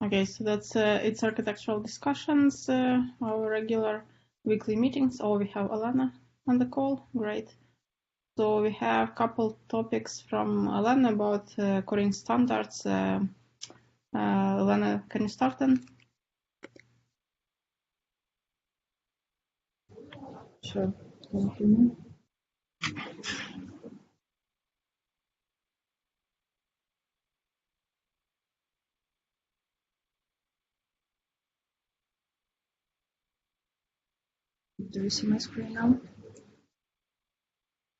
Okay, so that's it's architectural discussions, our regular weekly meetings. Oh, we have Alana on the call. Great. So we have a couple topics from Alana about coding standards. Alana, can you start then? Sure. Can you hear me? Do you see my screen now?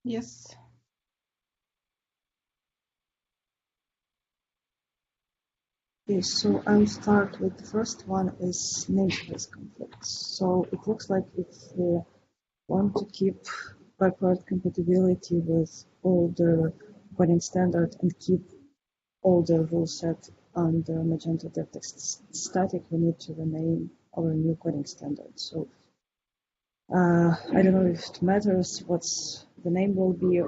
Yes. Okay, so I'll start with the first one is namespace conflicts. So it looks like if we want to keep backward compatibility with older coding standard and keep older rule set under Magento DevText static, we need to rename our new coding standard. So I don't know if it matters what the name will be,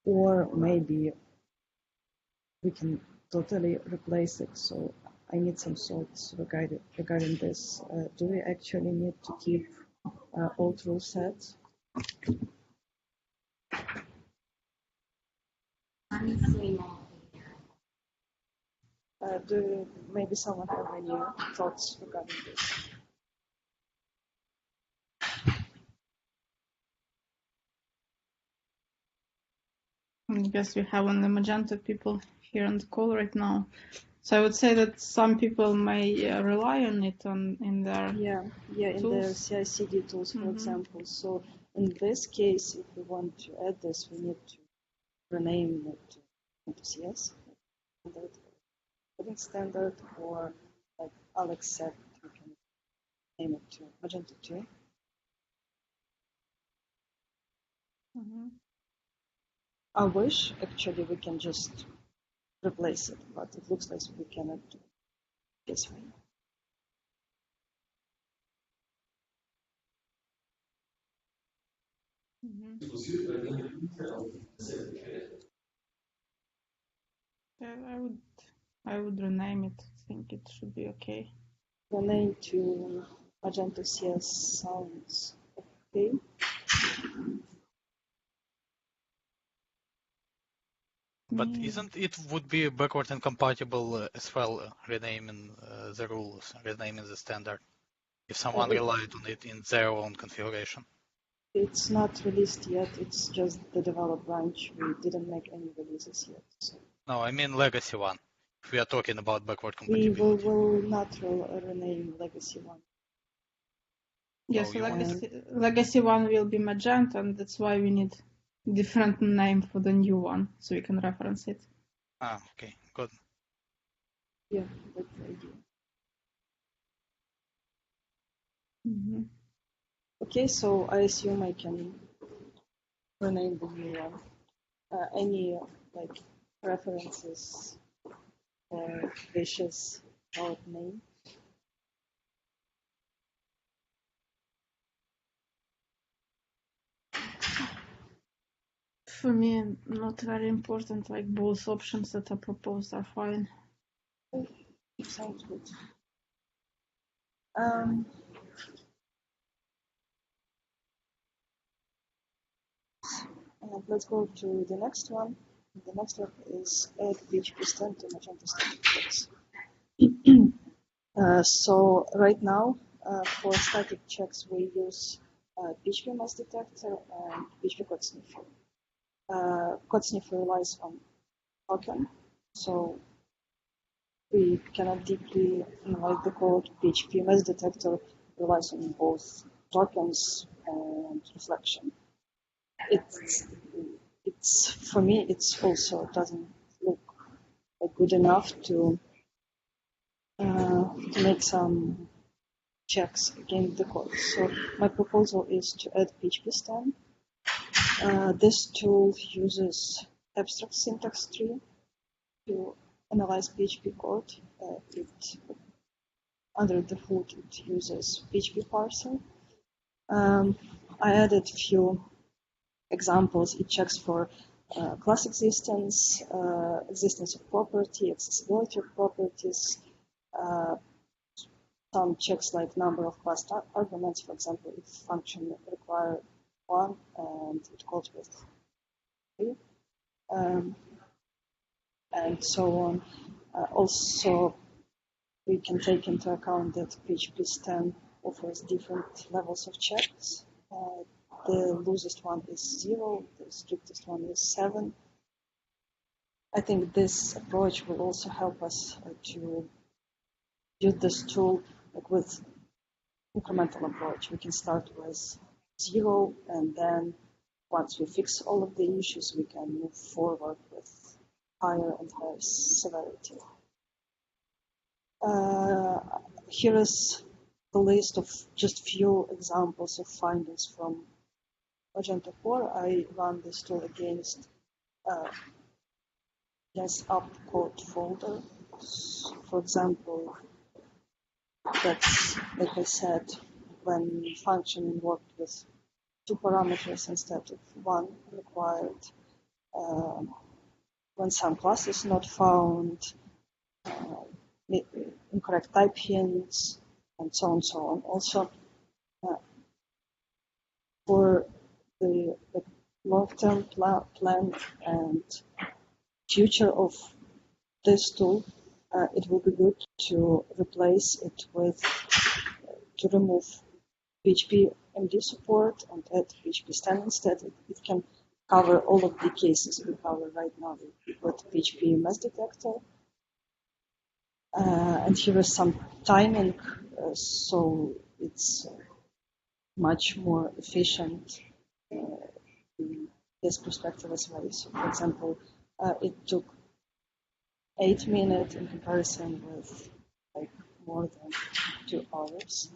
or maybe we can totally replace it. So I need some thoughts regarding this. Do we actually need to keep old rule sets? Do maybe someone have any thoughts regarding this? I guess we have on the Magento people here on the call right now. So I would say that some people may rely on it in their in the CI/CD tools, for example. So in this case, if we want to add this, we need to rename it to CS standard, or like Alex said, we can name it to Magento 2. I wish actually we can just replace it, but it looks like we cannot do it this way. I would rename it. I think it should be okay. Rename to Magento CS sounds okay. But isn't it would be backward incompatible as well, renaming the rules, renaming the standard, if someone relied on it in their own configuration? It's not released yet. It's just the develop branch. We didn't make any releases yet. So. No, I mean legacy one. If we are talking about backward compatibility. We will not rename legacy one. Yes, legacy one will be Magento, and that's why we need different name for the new one, so we can reference it. Ah, okay, good. Yeah, that's the idea. Okay, so I assume I can rename the new one. Any like references or wishes about name? For me, not very important. Like both options that are proposed are fine. It sounds good. And let's go to the next one. The next one is add PHP stand to Magento static checks. So right now, for static checks, we use PHP mass detector and PHP code sniffer. Code sniffer relies on token, so we cannot deeply analyze the code. PHP mass detector relies on both tokens and reflection. It's for me, it's also doesn't look good enough to make some checks against the code. So my proposal is to add PHP stan. This tool uses abstract syntax tree to analyze PHP code. Under the hood, it uses PHP parser. I added a few examples. It checks for class existence, existence of property, accessibility of properties, some checks like number of passed arguments, for example, if function require 1 and it calls with 3, and so on. Also, we can take into account that PHP stem offers different levels of checks. The loosest one is 0, the strictest one is 7. I think this approach will also help us to use this tool like with incremental approach. We can start with 0, and then once we fix all of the issues, we can move forward with higher and higher severity. Here is the list of just few examples of findings from Magento 4. I run this tool against upcode folder. For example, that's, like I said, when function worked with 2 parameters instead of 1 required, when some class is not found, incorrect type hints, and so on and so on. Also, for the long-term plan and future of this tool, it will be good to replace it with, to remove PHP MD support and add PHP stem instead. It can cover all of the cases we cover right now with PHP mess detector. And here is some timing, so it's much more efficient in this perspective as well. So, for example, it took 8 minutes in comparison with like more than 2 hours.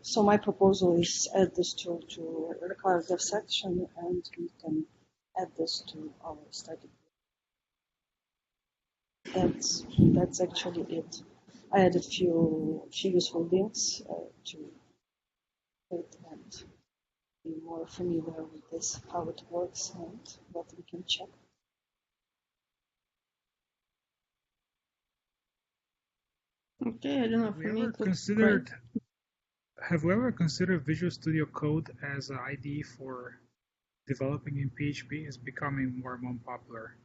So my proposal is add this tool to require dev section, and we can add this to our study. That's actually it. I added few useful links to it and be more familiar with this, how it works and what we can check. Okay, I don't know. For me, it looks great. Have we ever considered Visual Studio Code as an IDE for developing in PHP? It's becoming more and more popular.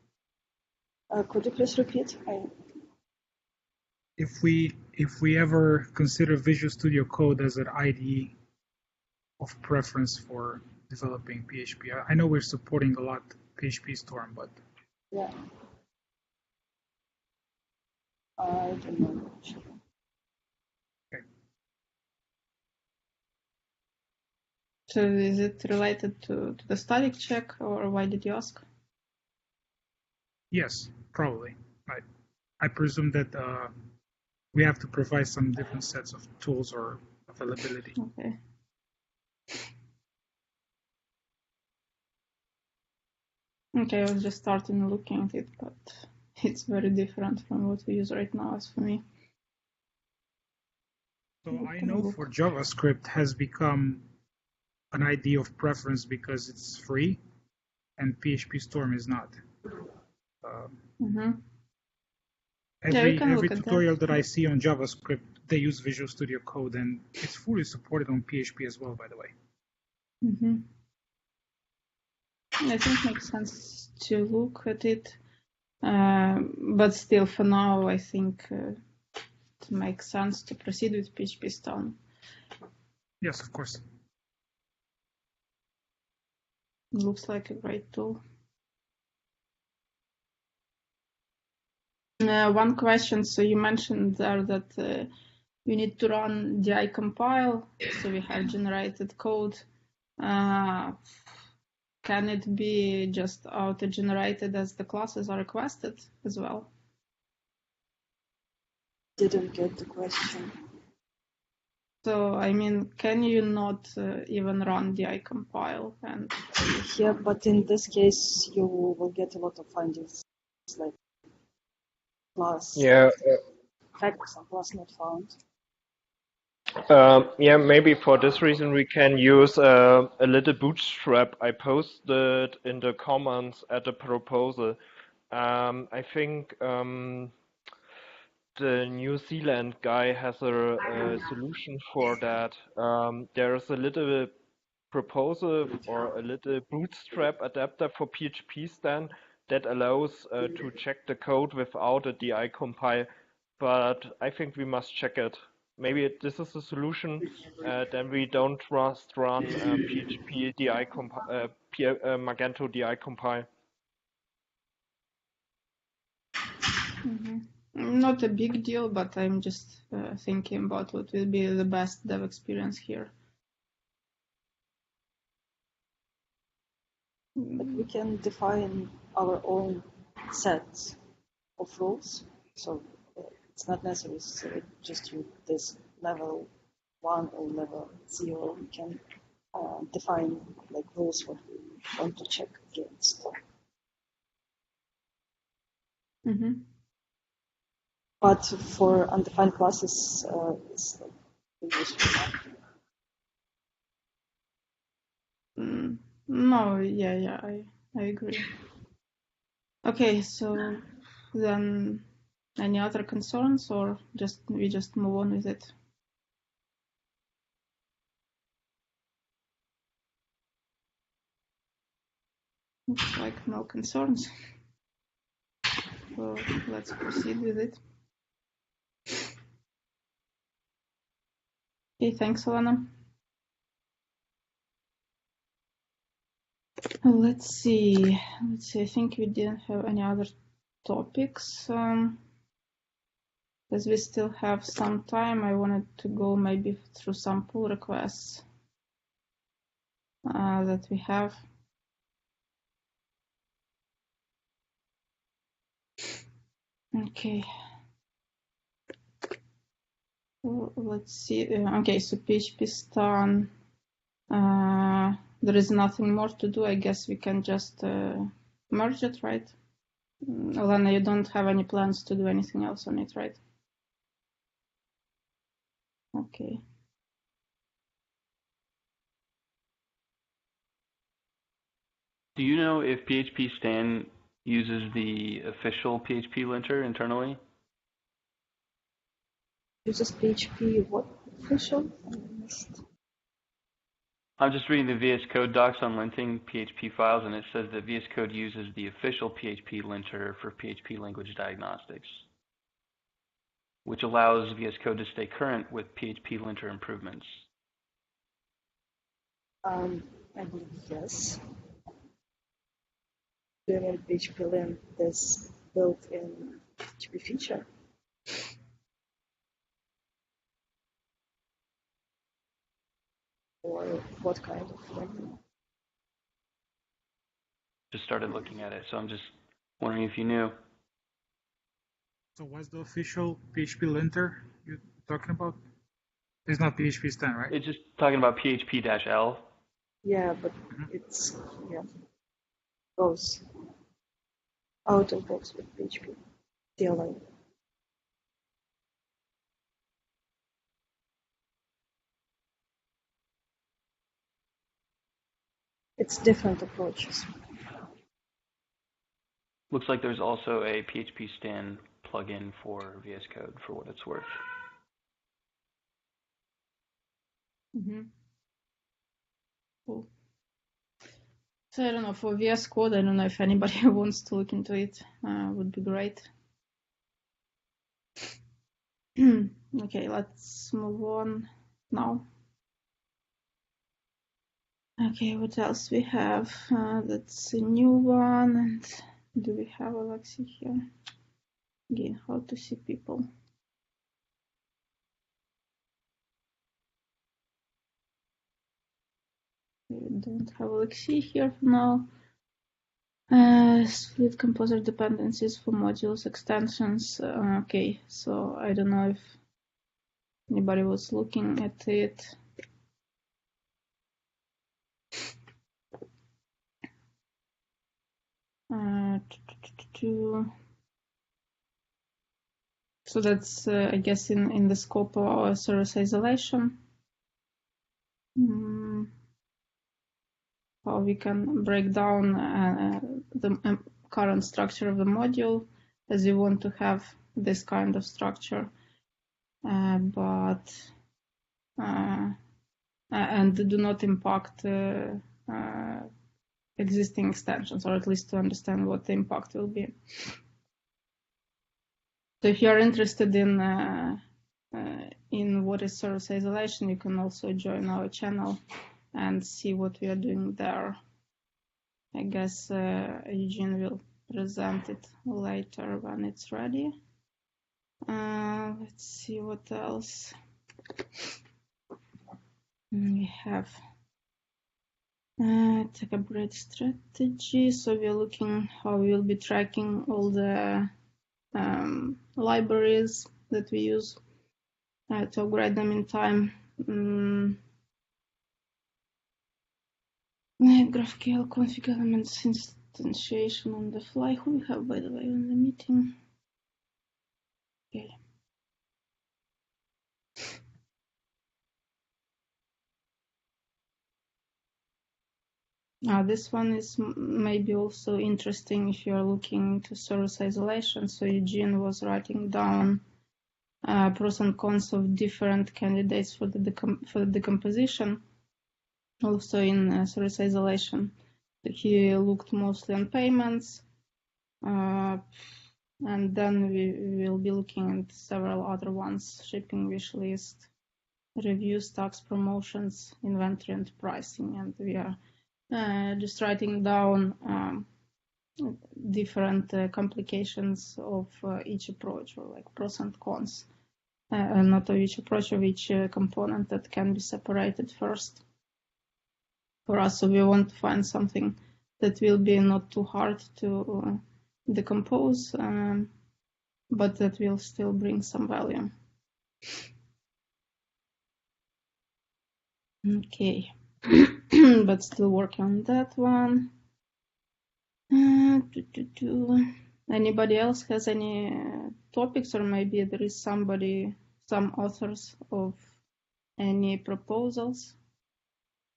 Could you please repeat? If we ever consider Visual Studio Code as an IDE of preference for developing PHP, I know we're supporting a lot PHP Storm, but yeah, I don't know. Okay. So is it related to the static check, or why did you ask? Yes, probably. I presume that we have to provide some different sets of tools or availability. Okay. Okay, I was just starting looking at it, but it's very different from what we use right now, as for me. So I know for JavaScript has become an IDE of preference because it's free, and PHP Storm is not. Every tutorial that I see on JavaScript, they use Visual Studio Code, and it's fully supported on PHP as well, by the way. I think it makes sense to look at it, but still, for now, I think it makes sense to proceed with PHP Storm. Yes, of course. It looks like a great tool. One question, so you mentioned there that you need to run di compile, so we have generated code. Can it be just auto-generated as the classes are requested as well? Didn't get the question. So, I mean, can you not even run di compile? And yeah, but in this case, you will get a lot of findings like class. Yeah. Facts and class not found. Yeah, maybe for this reason we can use a little bootstrap I posted in the comments at the proposal. I think the New Zealand guy has a solution for that. There's a little proposal or a little bootstrap adapter for PHP Stan that allows to check the code without a DI compile, but I think we must check it. Maybe this is a solution, then we don't must run PHP DI Magento DI compile. Not a big deal, but I'm just thinking about what will be the best dev experience here. But we can define our own sets of rules. So it's not necessary just use this level 1 or level 0. We can define like rules what we want to check against. But for undefined classes, it's like useful. No, yeah, I agree. Okay, so then any other concerns, or we just move on with it? Looks like no concerns. So let's proceed with it. Okay, thanks, Alana. Let's see. I think we didn't have any other topics. As we still have some time, I wanted to go maybe through some pull requests that we have. Okay. Let's see. Okay, so PHP Stan. There is nothing more to do. I guess we can just merge it, right? Alana, you don't have any plans to do anything else on it, right? Okay. Do you know if PHP Stan uses the official PHP linter internally? Uses PHP what official? I'm just reading the VS Code docs on linting PHP files, and it says that VS Code uses the official PHP linter for PHP language diagnostics, which allows VS Code to stay current with PHP linter improvements. I believe yes. Do you mean PHP lint is built-in PHP feature? Or what kind of lint? Just started looking at it, so I'm just wondering if you knew. So what's the official PHP linter you're talking about? It's not PHP Stan, right? It's just talking about PHP-L. Yeah, but it's goes out of box with PHP CLI. It's different approaches. Looks like there's also a PHP Stan plugin for VS Code, for what it's worth. Cool. So I don't know, for VS Code, I don't know if anybody wants to look into it. Would be great. Okay, let's move on now. Okay, what else we have? That's a new one. And do we have Alexei here? Again, how to see people. We don't have Alexei here for now. Split composer dependencies for modules extensions. Okay, so I don't know if anybody was looking at it. So that's, I guess, in the scope of our service isolation. How we can break down the current structure of the module, as we want to have this kind of structure, and do not impact existing extensions, or at least to understand what the impact will be. So if you are interested in what is service isolation, you can also join our channel and see what we are doing there. I guess Eugene will present it later when it's ready. Let's see what else we have. Tech upgrade strategy. So we're looking how we will be tracking all the libraries that we use to upgrade them in time. GraphQL config elements instantiation on the fly. Who we have, by the way, in the meeting? Okay. This one is maybe also interesting if you're looking into service isolation. So Eugene was writing down pros and cons of different candidates for the decomposition. Also in service isolation, he looked mostly on payments, and then we will be looking at several other ones: shipping, wish list, reviews, tax, promotions, inventory, and pricing. And we are just writing down different complications of each approach, or like pros and cons, not of each approach, of each component that can be separated first. For us, so we want to find something that will be not too hard to decompose, but that will still bring some value. Okay, but still working on that one. Anybody else has any topics, or maybe there is some authors of any proposals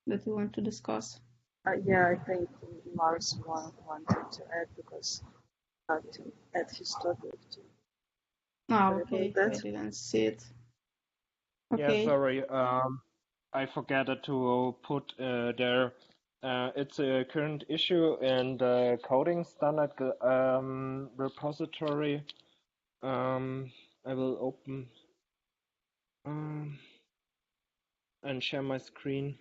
that you want to discuss? Yeah, I think Mars wanted to add, because to add his topic to. Okay, I didn't see it. Okay. Yeah, sorry. I forgot to put there. It's a current issue in the coding standard repository. I will open and share my screen.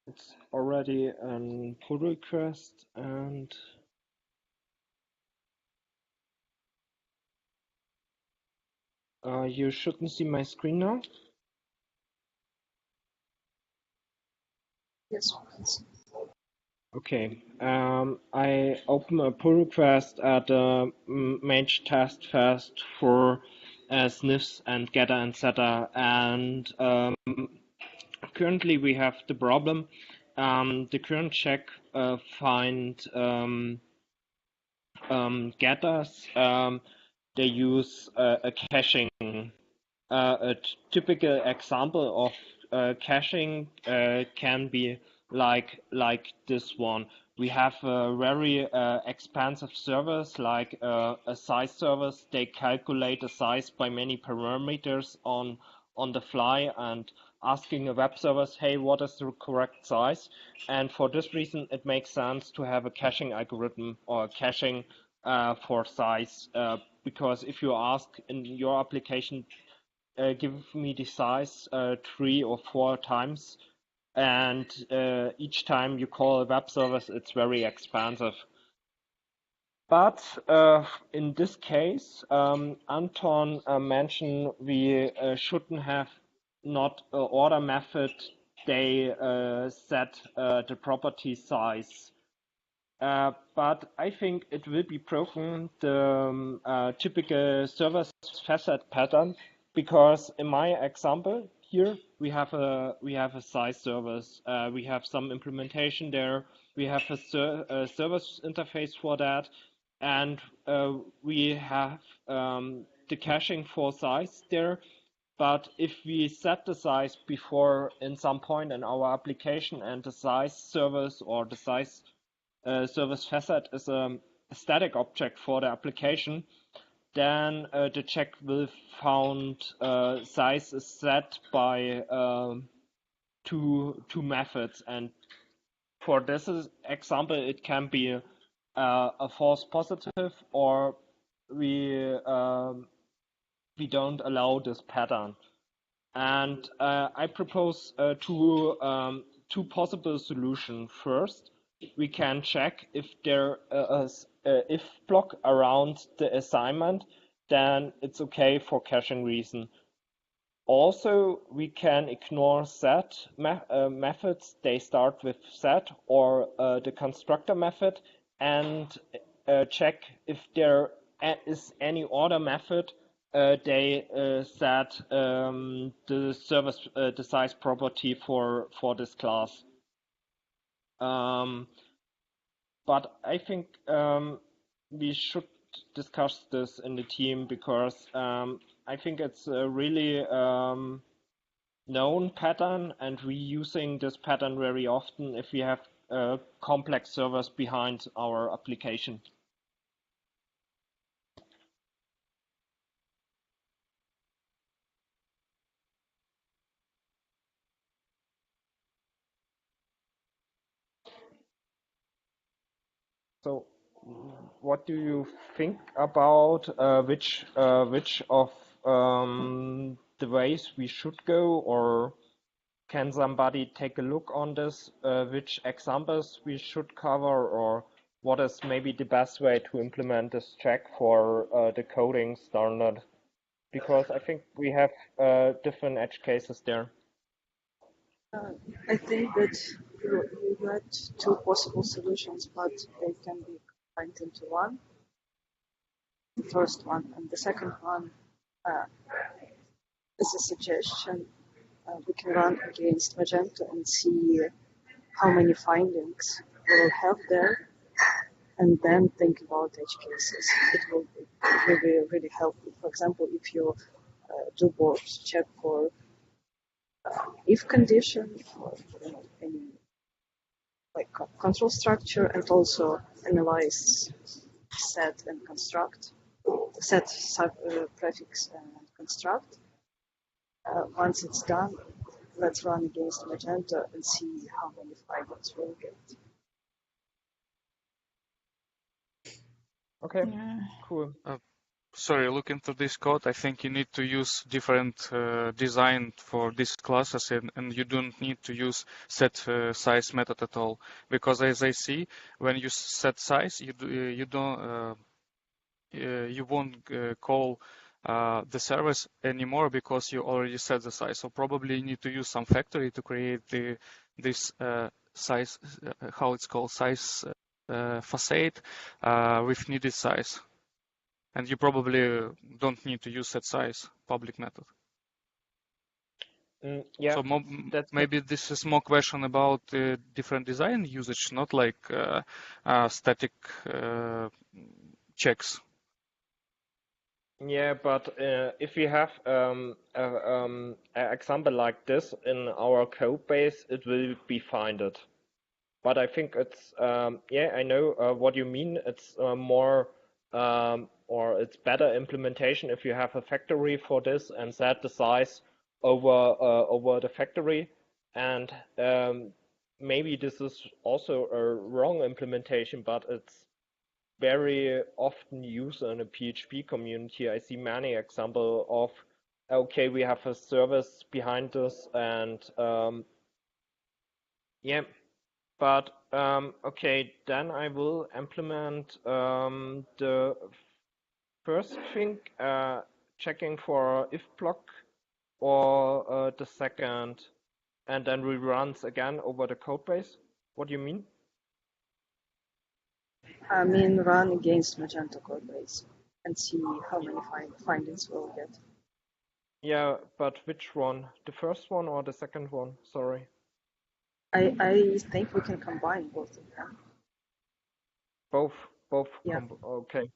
It's already a pull request, and you shouldn't see my screen now. Yes, please. Okay, I open a pull request at Mage test fast for sniffs and getter and setter, and currently we have the problem. The current check find getters. They use a caching. A typical example of caching can be like this one. We have a very expansive service, like a size service. They calculate the size by many parameters on the fly, and asking a web service, hey, what is the correct size? And for this reason, it makes sense to have a caching algorithm or caching for size, because if you ask in your application, give me the size 3 or 4 times, and each time you call a web service, it's very expensive. But in this case, Anton mentioned we shouldn't have not order method. They set the property size. But I think it will be broken the typical service facade pattern, because in my example here we have a size service. We have some implementation there. We have a service interface for that, and we have the caching for size there. But if we set the size before in some point in our application and the size service or the size service facade is a static object for the application, then the check will found size is set by two methods, and for this example it can be a false positive, or we don't allow this pattern. And I propose two possible solutions. First, we can check if there is if block around the assignment, then it's okay for caching reason. Also, we can ignore set methods. They start with set or the constructor method, and check if there is any order method. They set the service the size property for this class. But I think we should discuss this in the team, because I think it's a really known pattern, and we're using this pattern very often if we have complex servers behind our application. So, what do you think about which of the ways we should go, or can somebody take a look on this? Which examples we should cover, or what is maybe the best way to implement this check for the coding standard? Because I think we have different edge cases there. I think that you had two possible solutions, but they can be combined into one. The first one and the second one is a suggestion. We can run against Magento and see how many findings we will have there, and then think about edge cases. It will be really helpful. For example, if you do both check for if condition for any like control structure, and also analyze set and construct, set prefix and construct. Once it's done, let's run against Magento and see how many findings we'll get. Okay, cool. Sorry, looking through this code, I think you need to use different design for these classes, and you don't need to use set size method at all, because as I see, when you set size, you won't call the service anymore because you already set the size. So probably you need to use some factory to create this size, how it's called, size facade with needed size. And you probably don't need to use set size public method. Yeah, so maybe this is more question about different design usage, not like static checks. Yeah, but if we have an example like this in our code base, it will be finded. But I think it's yeah, I know what you mean. It's more or it's better implementation if you have a factory for this and set the size over the factory. And maybe this is also a wrong implementation, but it's very often used in a PHP community. I see many examples of, okay, we have a service behind this, and yeah. But okay, then I will implement the first thing, checking for if block, or the second, and then reruns again over the code base. What do you mean? I mean, run against Magento code base and see how many findings we'll get. Yeah, but which one? The first one or the second one? Sorry. I think we can combine both of them. Both? Both. Yeah. Okay.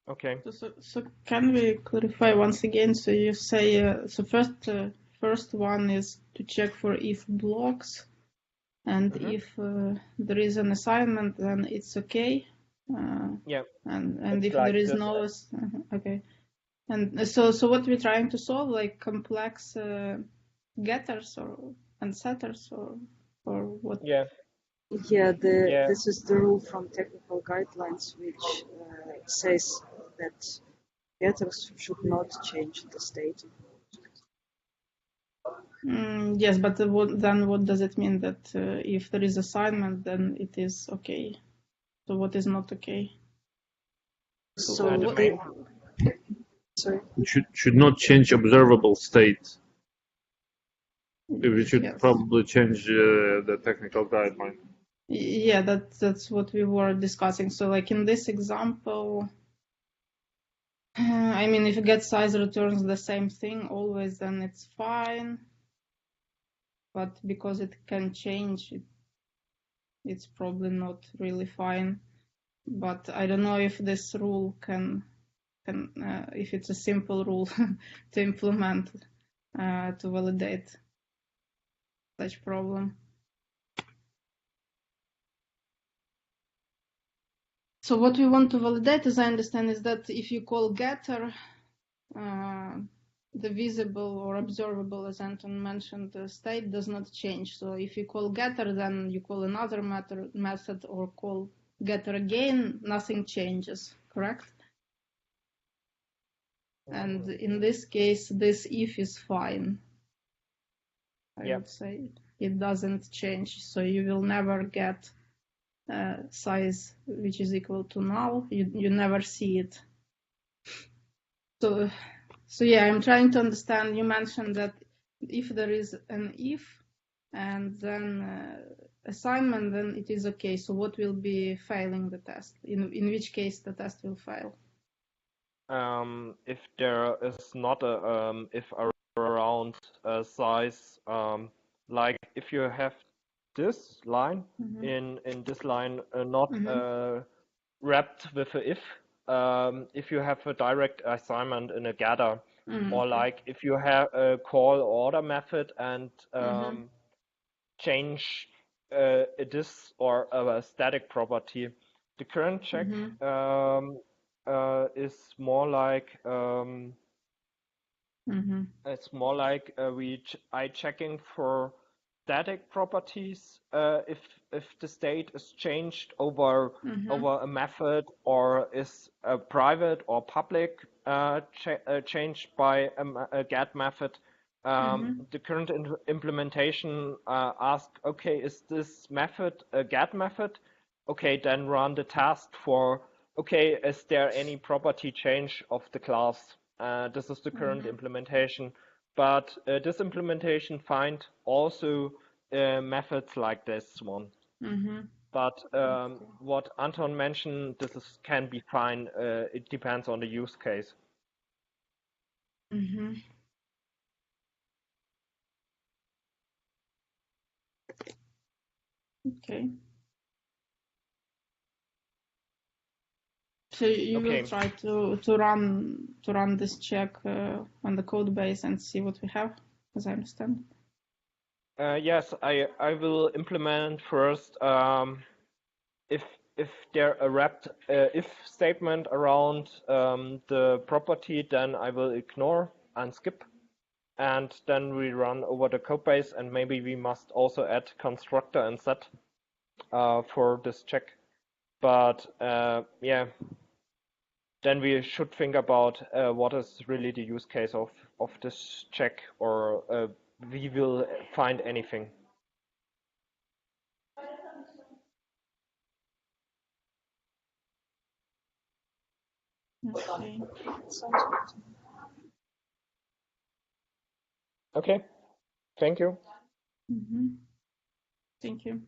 Okay. So can we clarify once again? So you say so first one is to check for if blocks, and if there is an assignment, then it's okay. Yeah. And It's if like there is this. no, okay. And so what we're trying to solve, like complex getters and setters or what? Yeah, Yeah. this is the rule from technical guidelines, which says that getters should not change the state. Yes, but then what does it mean that if there is assignment, then it is okay? So what is not okay? So sorry. It should not change observable state. We should probably change the technical guideline. Yeah, that's what we were discussing. So like in this example, I mean, if get size returns the same thing always, then it's fine. But because it can change, it's probably not really fine. But I don't know if this rule can if it's a simple rule to implement to validate such problem. So what we want to validate, as I understand, is that if you call getter, the visible or observable, as Anton mentioned, the state does not change. So if you call getter, then you call another method or call getter again, nothing changes, correct? And in this case, this if is fine. I would say it doesn't change. So you will never get size which is equal to null. You never see it. So yeah, I'm trying to understand. You mentioned that if there is an if and then assignment, then it is okay. So what will be failing the test? In which case the test will fail? If there is not a if around size, like if you have this line in this line not wrapped with a if you have a direct assignment in a getter, or like if you have a call order method and change this or a static property, the current check is more like it's more like I checking for static properties if the state is changed over a method or is private or public changed by a get method. The current implementation asks, okay, is this method a get method? Okay, then run the task for, okay, is there any property change of the class? This is the current implementation, but this implementation find also methods like this one. But what Anton mentioned, this can be fine. It depends on the use case. Okay. So you will try to run this check on the code base and see what we have, as I understand. Yes, I will implement first if there a wrapped if statement around the property, then I will ignore and skip, and then we run over the code base, and maybe we must also add constructor and set for this check. But yeah, then we should think about what is really the use case of this check, or we will find anything. Okay. Okay. Thank you. Thank you.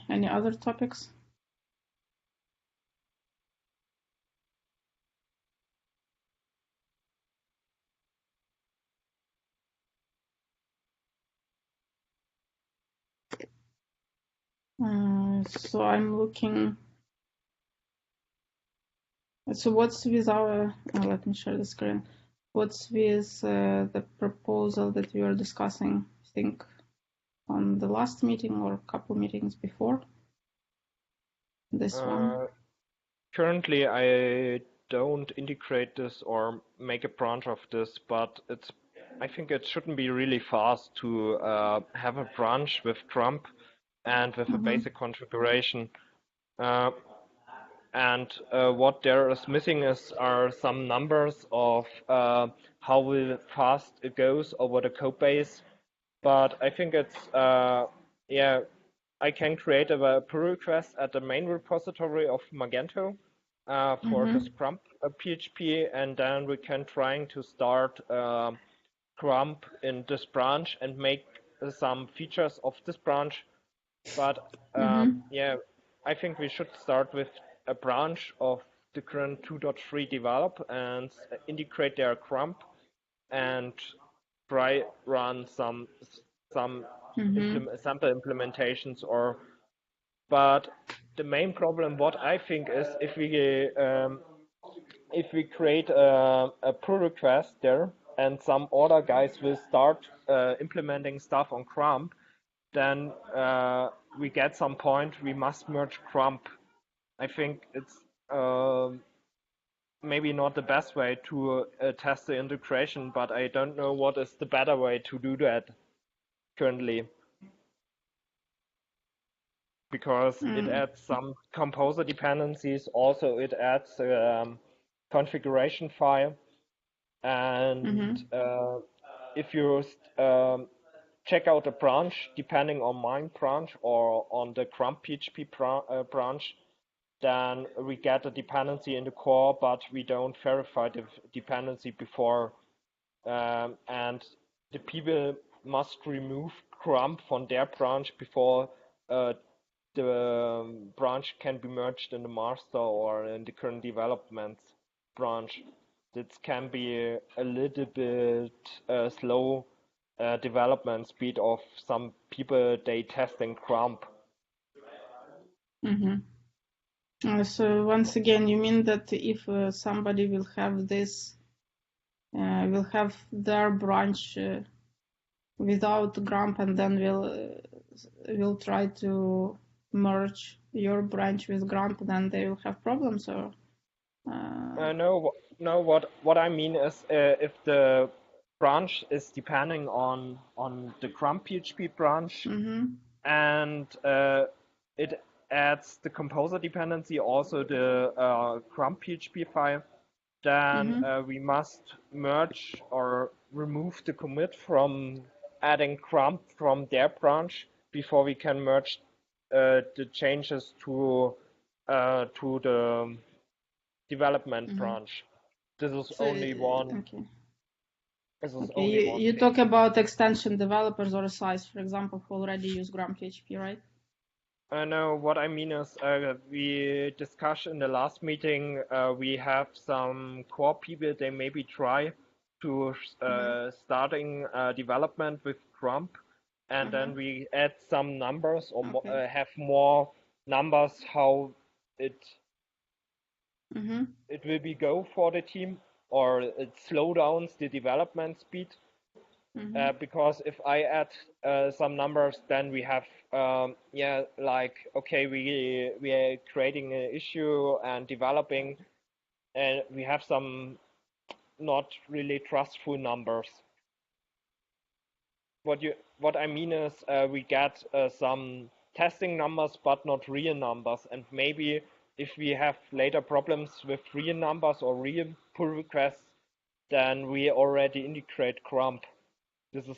Any other topics? So I'm looking. So what's with our? Let me share the screen. What's with the proposal that we were discussing? I think on the last meeting or a couple meetings before. This one. Currently, I don't integrate this or make a branch of this, but I think it shouldn't be really fast to have a branch with Trump and with a basic configuration. And what there is missing are some numbers of how fast it goes over the code base. But I think it's yeah, I can create a pull request at the main repository of Magento for the Scrum PHP, and then we can trying to start Scrum in this branch and make some features of this branch. But yeah, I think we should start with a branch of the current 2.3 develop and integrate their Scrum and try run some sample implementations. But the main problem, what I think, is if we create a pull request there and some other guys will start implementing stuff on Scrum, then we get some point we must merge Scrum. I think it's maybe not the best way to test the integration, but I don't know what is the better way to do that currently. Because it adds some composer dependencies, also it adds configuration file, and if you check out a branch, depending on my branch or on the Scrum PHP branch, then we get a dependency in the core, but we don't verify the dependency before, and the people must remove Scrum from their branch before the branch can be merged in the master or in the current development branch. This can be a little bit slow development speed of some people they testing Scrum. So once again, you mean that if somebody will have this, will have their branch without Grump, and then will try to merge your branch with Grump, then they will have problems, or? No. What I mean is, if the branch is depending on the Grump PHP branch, and it adds the composer dependency, also the Grump PHP file, then we must merge or remove the commit from adding Grump from their branch before we can merge the changes to the development branch. This is So, only one. Okay. This is Okay. only one You thing. talk about extension developers or size, for example, who already use Grump PHP, right? No, what I mean is we discussed in the last meeting, we have some core people, they maybe try to starting development with Grump, and then we add some numbers or have more numbers how it will be go for the team, or it slow down the development speed. Because if I add some numbers, then we have like, okay, we are creating an issue and developing, and we have some not really trustful numbers. What I mean is we get some testing numbers but not real numbers, and maybe if we have later problems with real numbers or real pull requests, then we already integrate Grump. This is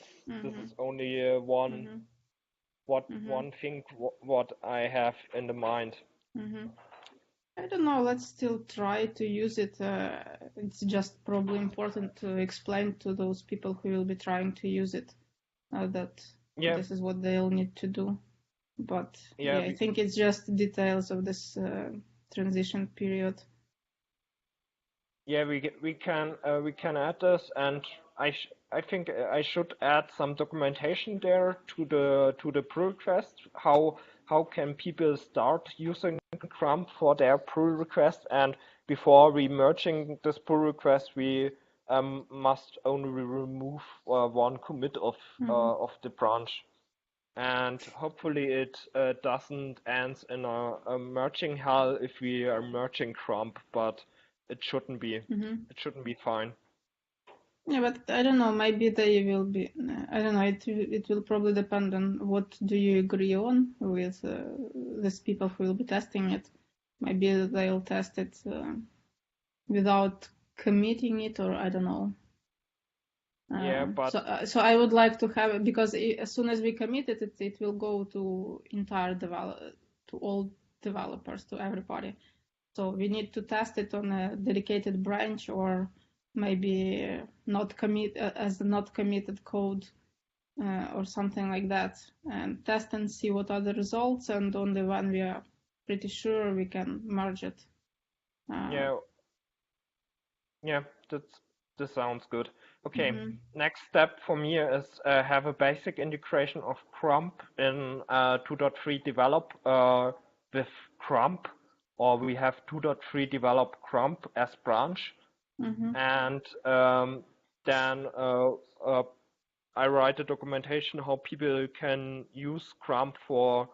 only one thing what I have in the mind. I don't know. Let's still try to use it. It's just probably important to explain to those people who will be trying to use it that this is what they'll need to do. But I think it's just details of this transition period. Yeah, we can add this, and I think I should add some documentation there to the pull request, how how can people start using Crump for their pull request, and before we merging this pull request, we must only remove one commit of the branch. And hopefully it doesn't end in a merging hell if we are merging Crump, but it shouldn't be. It shouldn't be fine. Yeah, but I don't know. Maybe they will be. I don't know. It will probably depend on what do you agree on with these people who will be testing it. Maybe they'll test it without committing it, or I don't know. Yeah, but so I would like to have it, because as soon as we commit it, it will go to to all developers, to everybody. So we need to test it on a dedicated branch, or maybe not commit as not committed code, or something like that, and test and see what are the results. And only when we are pretty sure, we can merge it. Yeah, that sounds good. Okay, next step for me is have a basic integration of Crump in 2.3 develop with Crump, or we have 2.3 develop Crump as branch, and then I write a documentation how people can use Crump for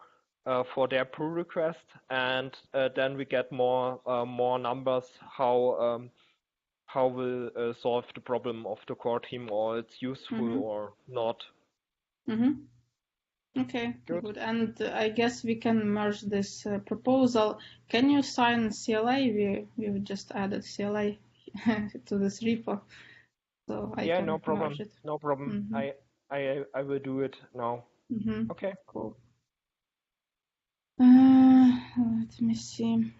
their pull request, and then we get more numbers how we'll solve the problem of the core team, or it's useful or not. Okay, good. And I guess we can merge this proposal. Can you sign CLA? We've just added CLA to this repo, so I can no problem. merge it. No problem. I will do it now. Okay. Cool. Let me see.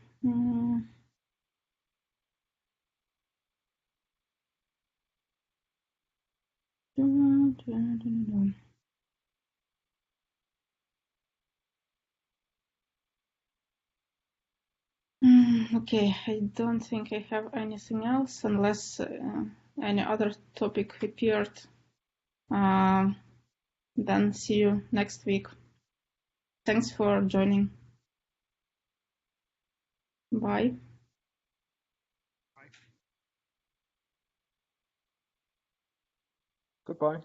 Okay, I don't think I have anything else unless any other topic appeared. Then see you next week. Thanks for joining. Bye. Goodbye.